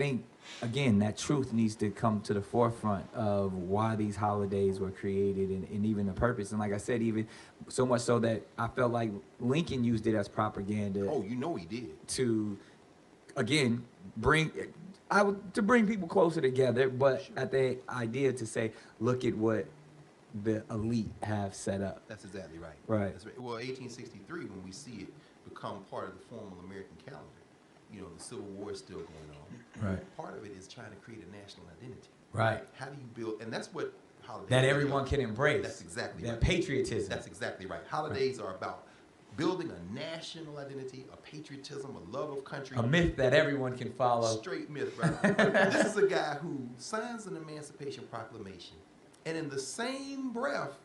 think, again, that truth needs to come to the forefront of why these holidays were created and even the purpose. And like I said, even so much so that I felt like Lincoln used it as propaganda. Oh, you know he did. To, again, to bring people closer together, but at the idea to say, look at what the elite have set up. That's exactly right. Right. That's right. Well, 1863, when we see it become part of the formal American calendar, you know, the Civil War is still going on. Right. Part of it is trying to create a national identity. Right. How do you build, and that's what holidays that everyone can embrace. That's exactly that right. patriotism. That's exactly right. Holidays are about building a national identity, a patriotism, a love of country. A myth that everyone can follow. Straight myth, right? This is a guy who signs an Emancipation Proclamation, and in the same breath,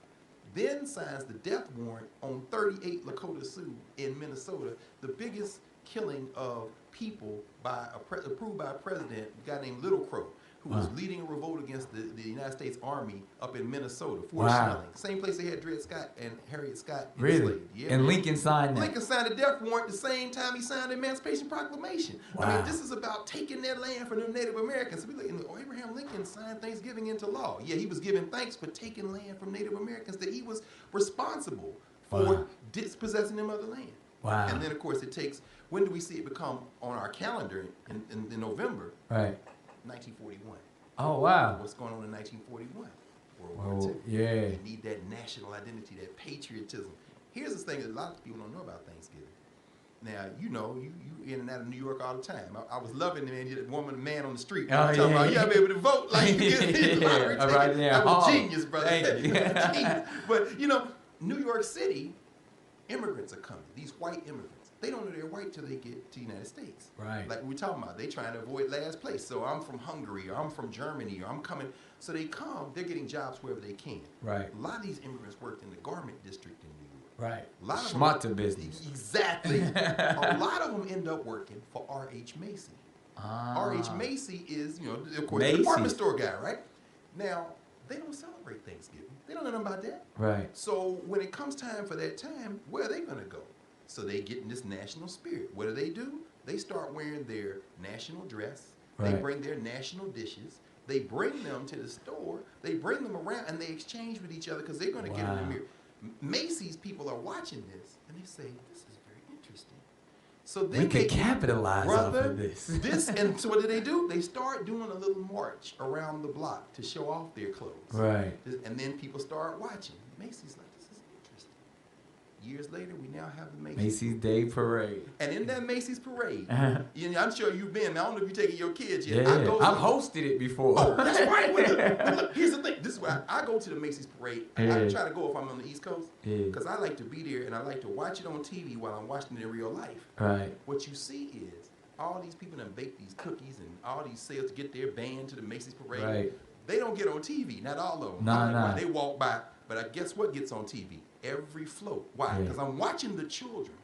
then signs the death warrant on 38 Lakota Sioux in Minnesota, the biggest killing of people approved by a president, a guy named Little Crow, who was leading a revolt against the United States Army up in Minnesota, Fort Snelling. Same place they had Dred Scott and Harriet Scott enslaved. Yeah, and Lincoln signed that. Lincoln signed the death warrant the same time he signed the Emancipation Proclamation. I mean, this is about taking that land from the Native Americans. So we like, Abraham Lincoln signed Thanksgiving into law. Yeah, he was giving thanks for taking land from Native Americans that he was responsible for dispossessing them of the land. Wow. And then, of course, it takes, when do we see it become on our calendar in November? Right. 1941. Oh, wow. What's going on in 1941? World War II. Yeah. You need that national identity, that patriotism. Here's the thing that a lot of people don't know about Thanksgiving. Now, you know, you in and out of New York all the time. I was loving the man on the street. Talking about, you gotta be able to vote like you get lottery ticket. Right there. That was genius, brother. Genius. But, you know, New York City, immigrants are coming. These white immigrants. They don't know they're white till they get to the United States. Right. Like we're talking about. They trying to avoid last place. So I'm from Hungary, or I'm from Germany, or I'm coming. So they come, they're getting jobs wherever they can. Right. A lot of these immigrants worked in the garment district in New York. Right. A lot of Schmata business. Exactly. A lot of them end up working for R.H. Macy. R.H. Macy is, you know, of course, the department store guy, right? Now, they don't celebrate Thanksgiving. They don't know nothing about that. Right. So when it comes time for that time, where are they going to go? So they get in this national spirit. What do? They start wearing their national dress. Right. They bring their national dishes. They bring them to the store. They bring them around, and they exchange with each other because they're going to get in the mirror. Macy's people are watching this, and they say, this is very interesting. So then we could capitalize off of this. And so what do? They start doing a little march around the block to show off their clothes. Right. And then people start watching. Macy's like, this is interesting. Years later, we now have the Macy's Day Parade. And in that Macy's Parade, you know, I'm sure you've been. I don't know if you're taking your kids yet. Yeah, I've hosted it before. Oh, that's right. Look, here's the thing. This is why I go to the Macy's Parade. I try to go if I'm on the East Coast because I like to be there and I like to watch it on TV while I'm watching it in real life. Right. What you see is all these people that bake these cookies and all these sales to get their band to the Macy's Parade. Right. They don't get on TV. Not all of them. Nah. They walk by. But I guess what gets on TV? Every float. Why? Because I'm watching the children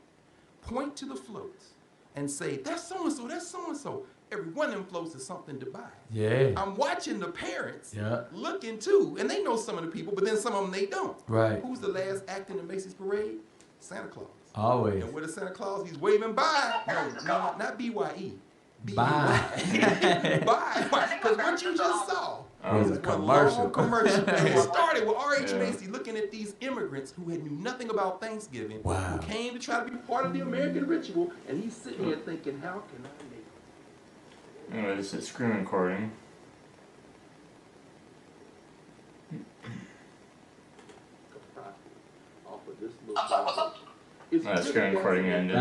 point to the floats and say, that's so-and-so, that's so-and-so. Every one of them floats is something to buy. Yeah. I'm watching the parents looking too, and they know some of the people, but then some of them they don't. Right. Who's the last act in the Macy's Parade? Santa Claus. Always. And what is Santa Claus? He's waving bye. No, not B-Y-E. Bye. Bye. Because what you just saw was a commercial. And it started with R.H. Macy looking at these immigrants who knew nothing about Thanksgiving, who came to try to be part of the American ritual, and he's sitting here thinking, how can I make it? Anyway, this is screen recording. Screen recording ended.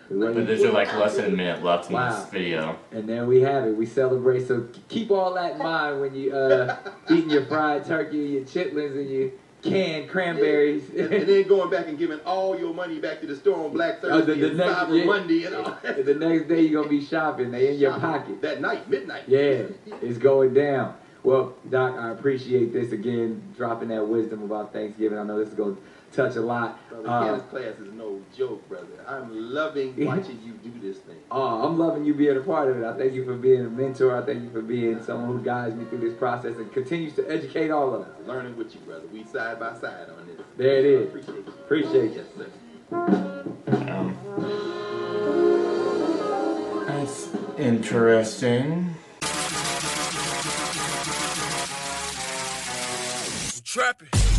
But there's like less than a minute left in this video. And there we have it. We celebrate. So keep all that in mind when you eating your fried turkey, your chitlins, and your canned cranberries. And then going back and giving all your money back to the store on Black Thursday and Cyber Monday and all that. The next day you're going to be shopping. They in your pocket. That night, midnight. Yeah, it's going down. Well, Doc, I appreciate this again, dropping that wisdom about Thanksgiving. I know this is going to touch a lot. Brother, class is no joke, brother. I'm loving watching you do this thing. I'm loving you being a part of it. I thank you for being a mentor. I thank you for being someone who guides me through this process and continues to educate all of us. Learning with you, brother. We side by side on this. There it is. Appreciate you. Appreciate you. Yes, sir. Interesting. Trapping.